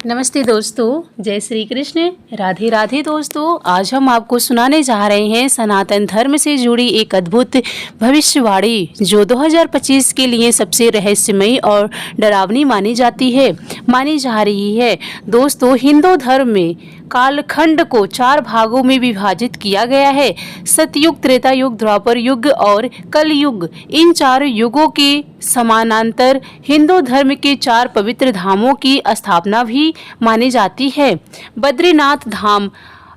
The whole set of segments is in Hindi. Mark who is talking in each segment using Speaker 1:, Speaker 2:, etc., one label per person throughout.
Speaker 1: नमस्ते दोस्तों, जय श्री कृष्ण, राधे राधे। दोस्तों, आज हम आपको सुनाने जा रहे हैं सनातन धर्म से जुड़ी एक अद्भुत भविष्यवाणी जो 2025 के लिए सबसे रहस्यमयी और डरावनी मानी जा रही है। दोस्तों, हिंदू धर्म में कालखंड को 4 भागों में विभाजित किया गया है। सतयुग, त्रेता युग, द्वापर युग और कलयुग। इन 4 युगों के समानांतर हिंदू धर्म के 4 पवित्र धामों की स्थापना भी मानी जाती है। बद्रीनाथ धाम,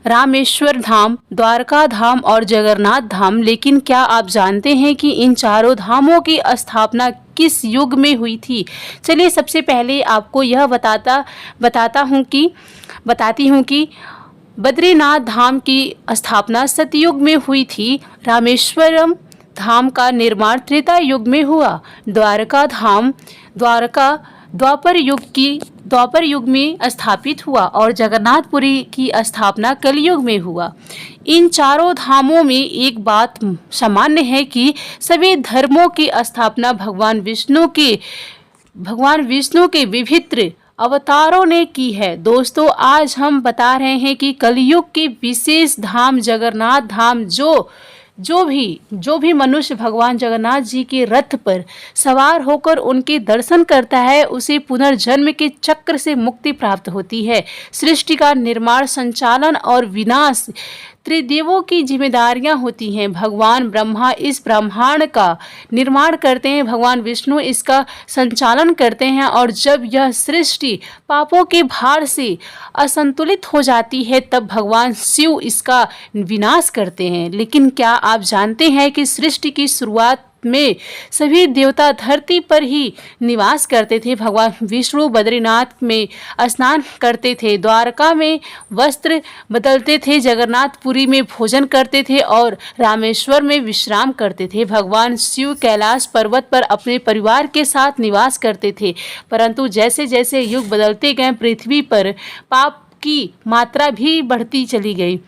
Speaker 1: रामेश्वर धाम, द्वारका धाम और जगन्नाथ धाम। लेकिन क्या आप जानते हैं कि इन चारों धामों की स्थापना किस युग में हुई थी? चलिए सबसे पहले आपको यह बताती हूँ कि बद्रीनाथ धाम की स्थापना सतयुग में हुई थी। रामेश्वरम धाम का निर्माण त्रेता युग में हुआ। द्वापर युग में स्थापित हुआ और जगन्नाथपुरी की स्थापना कलयुग में हुआ। इन चारों धामों में एक बात सामान्य है कि सभी धर्मों की स्थापना भगवान विष्णु के विभिन्न अवतारों ने की है। दोस्तों, आज हम बता रहे हैं कि कलयुग के विशेष धाम जगन्नाथ धाम जो भी मनुष्य भगवान जगन्नाथ जी के रथ पर सवार होकर उनके दर्शन करता है, उसे पुनर्जन्म के चक्र से मुक्ति प्राप्त होती है। सृष्टि का निर्माण, संचालन और विनाश त्रिदेवों की जिम्मेदारियां होती हैं। भगवान ब्रह्मा इस ब्रह्मांड का निर्माण करते हैं, भगवान विष्णु इसका संचालन करते हैं और जब यह सृष्टि पापों के भार से असंतुलित हो जाती है तब भगवान शिव इसका विनाश करते हैं। लेकिन क्या आप जानते हैं कि सृष्टि की शुरुआत में सभी देवता धरती पर ही निवास करते थे। भगवान विष्णु बद्रीनाथ में स्नान करते थे, द्वारका में वस्त्र बदलते थे, जगन्नाथपुरी में भोजन करते थे और रामेश्वर में विश्राम करते थे। भगवान शिव कैलाश पर्वत पर अपने परिवार के साथ निवास करते थे। परंतु जैसे जैसे युग बदलते गए, पृथ्वी पर पाप की मात्रा भी बढ़ती चली गई।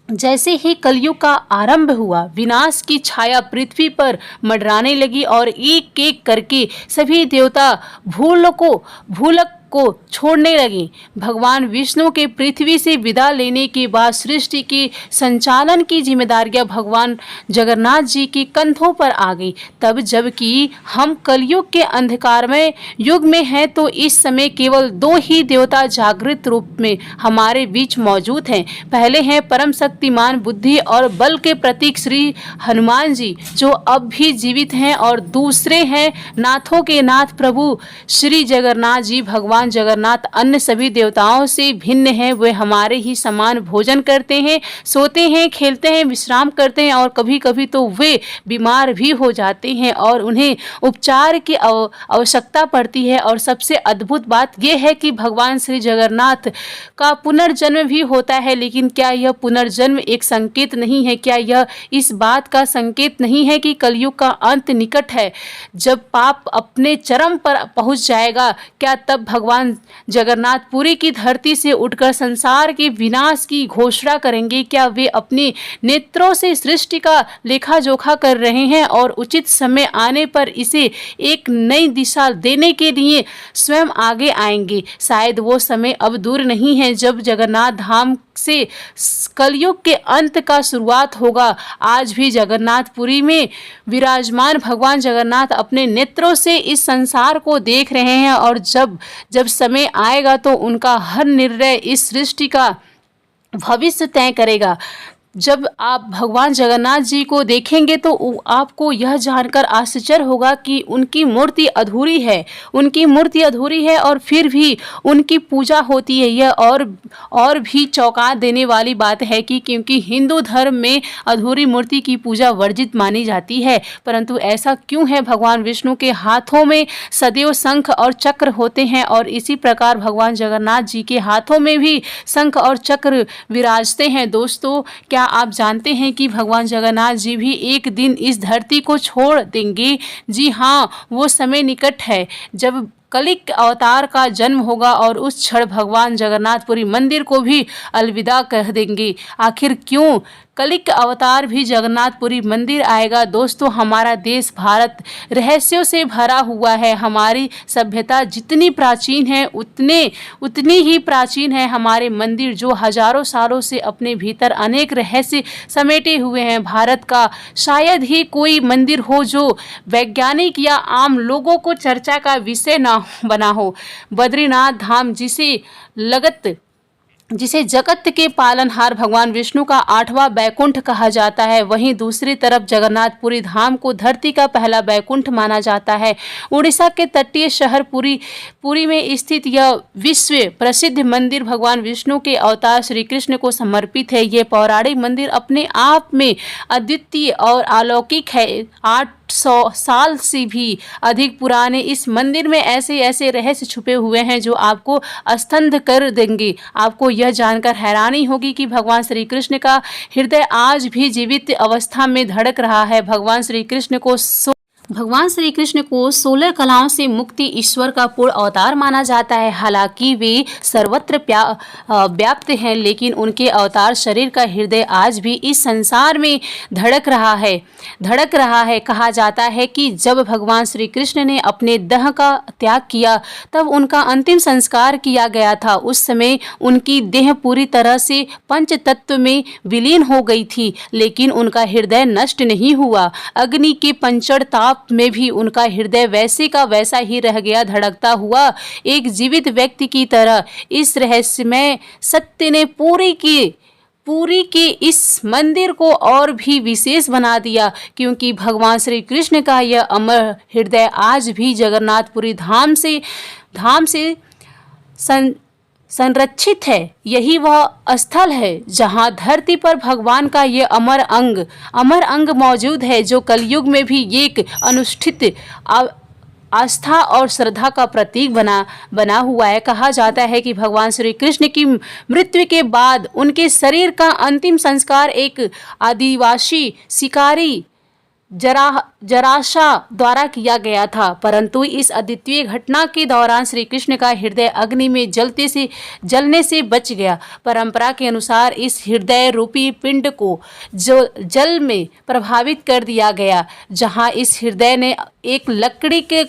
Speaker 1: जैसे ही कलयुग का आरंभ हुआ, विनाश की छाया पृथ्वी पर मंडराने लगी और एक एक करके सभी देवता भूलोक को छोड़ने लगे। भगवान विष्णु के पृथ्वी से विदा लेने के बाद सृष्टि के संचालन की जिम्मेदारियां भगवान जगन्नाथ जी के कंधों पर आ गई। तब जबकि हम कलयुग के अंधकारमय युग में हैं, तो इस समय केवल 2 ही देवता जागृत रूप में हमारे बीच मौजूद हैं। पहले हैं परम शक्तिमान, बुद्धि और बल के प्रतीक श्री हनुमान जी, जो अब भी जीवित हैं, और दूसरे हैं नाथों के नाथ प्रभु श्री जगन्नाथ जी। भगवान जगन्नाथ अन्य सभी देवताओं से भिन्न हैं। वे हमारे ही समान भोजन करते हैं, सोते हैं, खेलते हैं, विश्राम करते हैं और कभी कभी तो वे बीमार भी हो जाते हैं और उन्हें उपचार की आवश्यकता पड़ती है। और सबसे अद्भुत बात यह है कि भगवान श्री जगन्नाथ का पुनर्जन्म भी होता है। लेकिन क्या यह पुनर्जन्म एक संकेत नहीं है? क्या यह इस बात का संकेत नहीं है कि कलयुग का अंत निकट है? जब पाप अपने चरम पर पहुंच जाएगा, क्या तब भगवान जगन्नाथपुरी की धरती से उठकर संसार के विनाश की घोषणा करेंगे? क्या वे अपने नेत्रों से सृष्टि का लेखा जोखा कर रहे हैं और उचित समय आने पर इसे एक नई दिशा देने के लिए स्वयं आगे आएंगे? शायद वो समय अब दूर नहीं है जब जगन्नाथ धाम से कलयुग के अंत का शुरुआत होगा। आज भी जगन्नाथपुरी में विराजमान भगवान जगन्नाथ अपने नेत्रों से इस संसार को देख रहे हैं और जब समय आएगा तो उनका हर निर्णय इस सृष्टि का भविष्य तय करेगा। जब आप भगवान जगन्नाथ जी को देखेंगे तो आपको यह जानकर आश्चर्य होगा कि उनकी मूर्ति अधूरी है और फिर भी उनकी पूजा होती है। यह और भी चौंका देने वाली बात है कि क्योंकि हिंदू धर्म में अधूरी मूर्ति की पूजा वर्जित मानी जाती है। परंतु ऐसा क्यों है? भगवान विष्णु के हाथों में सदैव शंख और चक्र होते हैं और इसी प्रकार भगवान जगन्नाथ जी के हाथों में भी शंख और चक्र विराजते हैं। दोस्तों, क्या आप जानते हैं कि भगवान जगन्नाथ जी भी एक दिन इस धरती को छोड़ देंगे? जी हाँ, वो समय निकट है जब कलिक अवतार का जन्म होगा और उस क्षण भगवान जगन्नाथपुरी मंदिर को भी अलविदा कह देंगे। आखिर क्यों कलिक अवतार भी जगन्नाथपुरी मंदिर आएगा? दोस्तों, हमारा देश भारत रहस्यों से भरा हुआ है। हमारी सभ्यता जितनी प्राचीन है उतनी ही प्राचीन है हमारे मंदिर, जो हजारों सालों से अपने भीतर अनेक रहस्य समेटे हुए हैं। भारत का शायद ही कोई मंदिर हो जो वैज्ञानिक या आम लोगों को चर्चा का विषय ना बना हो। बद्रीनाथ धाम जिसे जगत के पालनहार भगवान विष्णु का 8वां बैकुंठ कहा जाता है, वहीं दूसरी तरफ जगन्नाथपुरी धाम को धरती का पहला बैकुंठ माना जाता है। उड़ीसा के तटीय शहर पुरी में स्थित यह विश्व प्रसिद्ध मंदिर भगवान विष्णु के अवतार श्री कृष्ण को समर्पित है। ये पौराणिक मंदिर अपने आप में अद्वितीय और अलौकिक है। 800 साल से भी अधिक पुराने इस मंदिर में ऐसे रहस्य छुपे हुए हैं जो आपको स्तब्ध कर देंगे। आपको यह जानकर हैरानी होगी कि भगवान श्री कृष्ण का हृदय आज भी जीवित अवस्था में धड़क रहा है। भगवान श्री कृष्ण को 16 कलाओं से मुक्ति ईश्वर का पूर्ण अवतार माना जाता है। हालांकि वे सर्वत्र व्याप्त हैं, लेकिन उनके अवतार शरीर का हृदय आज भी इस संसार में धड़क रहा है। कहा जाता है कि जब भगवान श्री कृष्ण ने अपने देह का त्याग किया तब उनका अंतिम संस्कार किया गया था। उस समय उनकी देह पूरी तरह से पंच तत्व में विलीन हो गई थी, लेकिन उनका हृदय नष्ट नहीं हुआ। अग्नि के पंचड़ ताप में भी उनका हृदय वैसे का वैसा ही रह गया, धड़कता हुआ एक जीवित व्यक्ति की तरह। इस रहस्यमय सत्य ने पूरी के इस मंदिर को और भी विशेष बना दिया, क्योंकि भगवान श्री कृष्ण का यह अमर हृदय आज भी जगन्नाथपुरी धाम से संरक्षित है। यही वह स्थल है जहां धरती पर भगवान का ये अमर अंग मौजूद है, जो कलयुग में भी एक अनुष्ठित आस्था और श्रद्धा का प्रतीक बना हुआ है। कहा जाता है कि भगवान श्री कृष्ण की मृत्यु के बाद उनके शरीर का अंतिम संस्कार एक आदिवासी शिकारी जराशा द्वारा किया गया था, परंतु इस अद्वितीय घटना के दौरान श्री कृष्ण का हृदय अग्नि में जलने से बच गया। परंपरा के अनुसार इस हृदय रूपी पिंड को जल में प्रभावित कर दिया गया, जहां इस हृदय ने एक लकड़ी के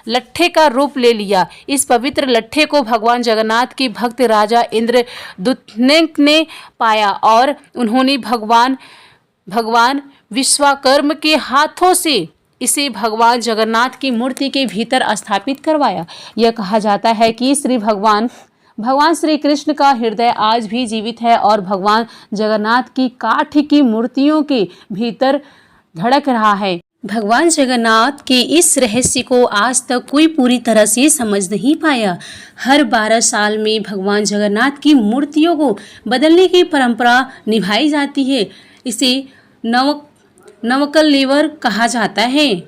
Speaker 1: लट्ठे का रूप ले लिया। इस पवित्र लट्ठे को भगवान जगन्नाथ के भक्त राजा इंद्रदुम्न ने पाया और उन्होंने भगवान विश्वकर्मा के हाथों से इसे भगवान जगन्नाथ की मूर्ति के भीतर स्थापित करवाया। यह कहा जाता है कि भगवान श्री कृष्ण का हृदय आज भी जीवित है और भगवान जगन्नाथ की काठ की मूर्तियों के भीतर धड़क रहा है। भगवान जगन्नाथ के इस रहस्य को आज तक कोई पूरी तरह से समझ नहीं पाया। हर 12 साल में भगवान जगन्नाथ की मूर्तियों को बदलने की परंपरा निभाई जाती है। इसे नवकलेवर कहा जाता है।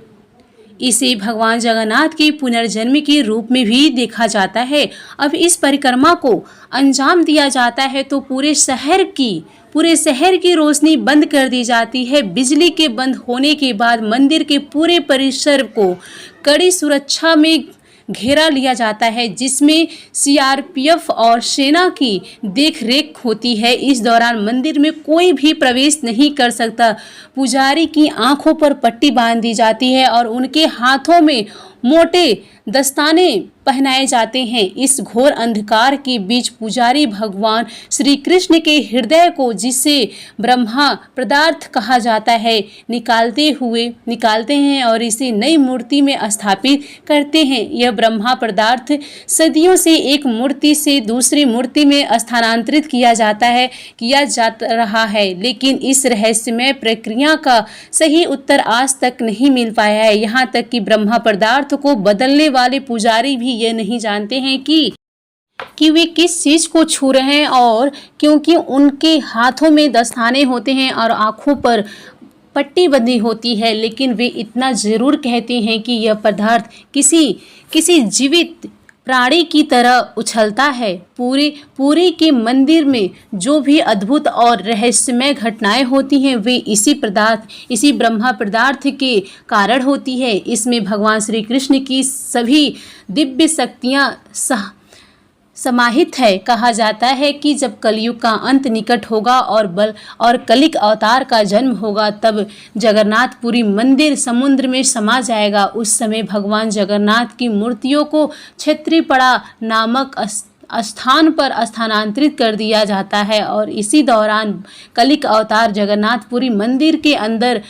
Speaker 1: इसे भगवान जगन्नाथ के पुनर्जन्म के रूप में भी देखा जाता है। अब इस परिक्रमा को अंजाम दिया जाता है तो पूरे शहर की रोशनी बंद कर दी जाती है। बिजली के बंद होने के बाद मंदिर के पूरे परिसर को कड़ी सुरक्षा में घेरा लिया जाता है, जिसमें सीआरपीएफ और सेना की देखरेख होती है। इस दौरान मंदिर में कोई भी प्रवेश नहीं कर सकता। पुजारी की आंखों पर पट्टी बांध दी जाती है और उनके हाथों में मोटे दस्ताने पहनाए जाते हैं। इस घोर अंधकार के बीच पुजारी भगवान श्री कृष्ण के हृदय को, जिसे ब्रह्मा पदार्थ कहा जाता है, निकालते हैं और इसे नई मूर्ति में स्थापित करते हैं। यह ब्रह्मा पदार्थ सदियों से एक मूर्ति से दूसरी मूर्ति में स्थानांतरित किया जा रहा है, लेकिन इस रहस्यमय प्रक्रिया का सही उत्तर आज तक नहीं मिल पाया है। यहाँ तक कि ब्रह्मा पदार्थ को बदलने वाले पुजारी भी ये नहीं जानते हैं कि वे किस चीज को छू रहे हैं, और क्योंकि उनके हाथों में दस्ताने होते हैं और आंखों पर पट्टी बंधी होती है, लेकिन वे इतना जरूर कहते हैं कि यह पदार्थ किसी जीवित प्राणी की तरह उछलता है। पूरी के मंदिर में जो भी अद्भुत और रहस्यमय घटनाएं होती हैं वे इसी ब्रह्मा पदार्थ के कारण होती है। इसमें भगवान श्री कृष्ण की सभी दिव्य शक्तियां समाहित है। कहा जाता है कि जब कलयुग का अंत निकट होगा और कलिक अवतार का जन्म होगा, तब जगन्नाथपुरी मंदिर समुद्र में समा जाएगा। उस समय भगवान जगन्नाथ की मूर्तियों को क्षेत्रीपड़ा नामक स्थान पर स्थानांतरित कर दिया जाता है और इसी दौरान कलिक अवतार जगन्नाथपुरी मंदिर के अंदर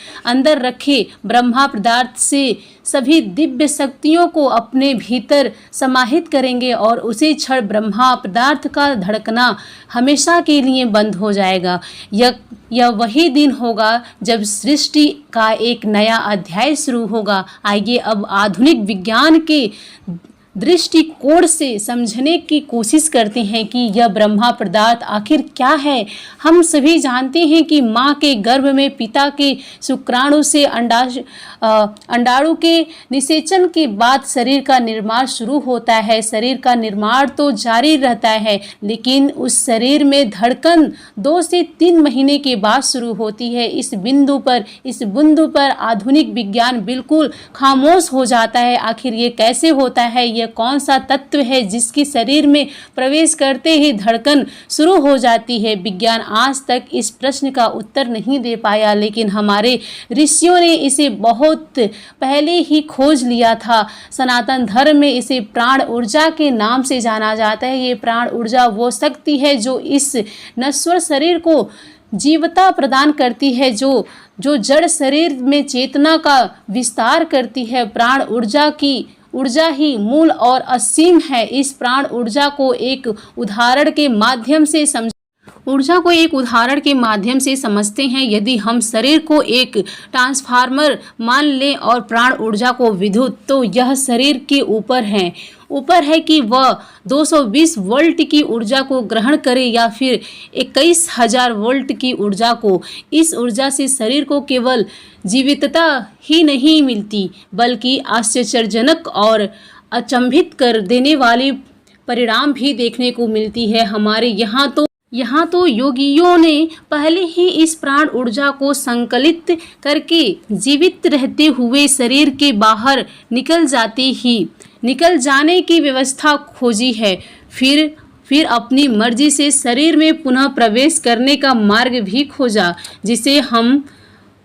Speaker 1: रखे ब्रह्मा पदार्थ से सभी दिव्य शक्तियों को अपने भीतर समाहित करेंगे और उसी क्षण ब्रह्मा पदार्थ का धड़कना हमेशा के लिए बंद हो जाएगा। यह वही दिन होगा जब सृष्टि का एक नया अध्याय शुरू होगा। आइए अब आधुनिक विज्ञान के दृष्टिकोण से समझने की कोशिश करते हैं कि यह ब्रह्मा पदार्थ आखिर क्या है। हम सभी जानते हैं कि माँ के गर्भ में पिता के शुक्राणु से अंडाणु के निषेचन के बाद शरीर का निर्माण शुरू होता है। शरीर का निर्माण तो जारी रहता है, लेकिन उस शरीर में धड़कन 2 से 3 महीने के बाद शुरू होती है। इस बिंदु पर आधुनिक विज्ञान बिल्कुल खामोश हो जाता है। आखिर ये कैसे होता है? यह कौन सा तत्व है जिसकी शरीर में प्रवेश करते ही धड़कन शुरू हो जाती है? विज्ञान आज तक इस प्रश्न का उत्तर नहीं दे पाया, लेकिन हमारे ऋषियों ने इसे बहुत पहले ही खोज लिया था। सनातन धर्म में इसे प्राण ऊर्जा के नाम से जाना जाता है। ये प्राण ऊर्जा वो शक्ति है जो इस नश्वर शरीर को जीवता प्रदान करती है, जो जड़ शरीर में चेतना का विस्तार करती है। प्राण ऊर्जा ही मूल और असीम है। इस प्राण ऊर्जा को एक उदाहरण के माध्यम से समझते हैं। यदि हम शरीर को एक ट्रांसफार्मर मान लें और प्राण ऊर्जा को विद्युत, तो यह शरीर के ऊपर है कि वह 220 वोल्ट की ऊर्जा को ग्रहण करे या फिर 21,000 वोल्ट की ऊर्जा को। इस ऊर्जा से शरीर को केवल जीवितता ही नहीं मिलती, बल्कि आश्चर्यजनक और अचंभित कर देने वाली परिणाम भी देखने को मिलती है। हमारे यहाँ तो योगियों ने पहले ही इस प्राण ऊर्जा को संकलित करके जीवित रहते हुए शरीर के बाहर निकल जाने की व्यवस्था खोजी है। फिर अपनी मर्जी से शरीर में पुनः प्रवेश करने का मार्ग भी खोजा,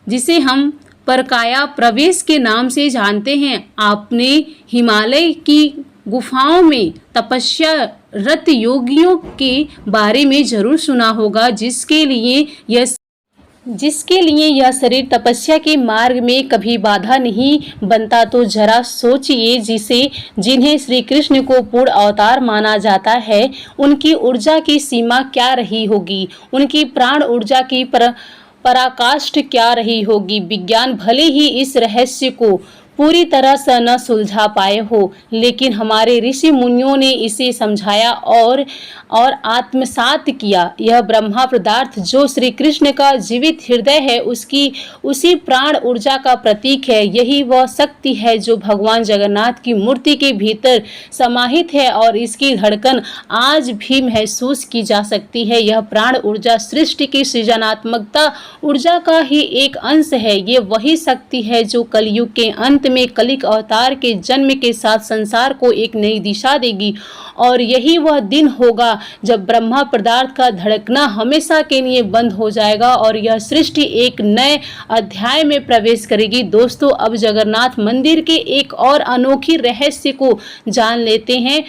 Speaker 1: जिसे हम परकाया प्रवेश के नाम से जानते हैं। आपने हिमालय की गुफाओं में तपस्यारत योगियों के बारे में जरूर सुना होगा, जिसके लिए यह शरीर तपस्या के मार्ग में कभी बाधा नहीं बनता। तो जरा सोचिए, जिन्हें श्री कृष्ण को पूर्ण अवतार माना जाता है, उनकी ऊर्जा की सीमा क्या रही होगी? उनकी प्राण ऊर्जा की पराकाष्ठ क्या रही होगी? विज्ञान भले ही इस रहस्य को पूरी तरह से न सुलझा पाए हो, लेकिन हमारे ऋषि मुनियों ने इसे समझाया और आत्मसात किया। यह ब्रह्मा पदार्थ जो श्री कृष्ण का जीवित हृदय है, उसी प्राण ऊर्जा का प्रतीक है। यही वह शक्ति है जो भगवान जगन्नाथ की मूर्ति के भीतर समाहित है और इसकी धड़कन आज भी महसूस की जा सकती है। यह प्राण ऊर्जा सृष्टि की सृजनात्मकता ऊर्जा का ही एक अंश है। ये वही शक्ति है जो कलयुग के अंत में कलिक अवतार के जन्म के साथ संसार को एक नई दिशा देगी। और यही वह दिन होगा जब ब्रह्मा पदार्थ का धड़कना हमेशा के लिए बंद हो जाएगा और यह सृष्टि एक नए अध्याय में प्रवेश करेगी। दोस्तों, अब जगन्नाथ मंदिर के एक और अनोखी रहस्य को जान लेते हैं।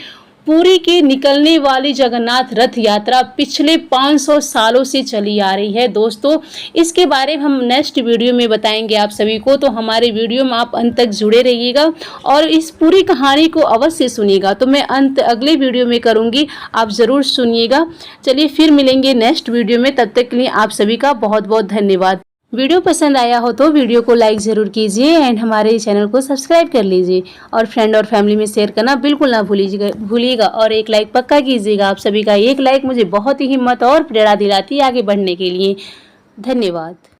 Speaker 1: पुरी की निकलने वाली जगन्नाथ रथ यात्रा पिछले 500 सालों से चली आ रही है। दोस्तों, इसके बारे में हम नेक्स्ट वीडियो में बताएंगे आप सभी को, तो हमारे वीडियो में आप अंत तक जुड़े रहिएगा और इस पूरी कहानी को अवश्य सुनिएगा। तो मैं अंत अगले वीडियो में करूंगी, आप ज़रूर सुनिएगा। चलिए फिर मिलेंगे नेक्स्ट वीडियो में, तब तक के लिए आप सभी का बहुत बहुत धन्यवाद। वीडियो पसंद आया हो तो वीडियो को लाइक ज़रूर कीजिए एंड हमारे चैनल को सब्सक्राइब कर लीजिए और फ्रेंड और फैमिली में शेयर करना बिल्कुल ना भूलिएगा और एक लाइक पक्का कीजिएगा। आप सभी का एक लाइक मुझे बहुत ही हिम्मत और प्रेरणा दिलाती है आगे बढ़ने के लिए। धन्यवाद।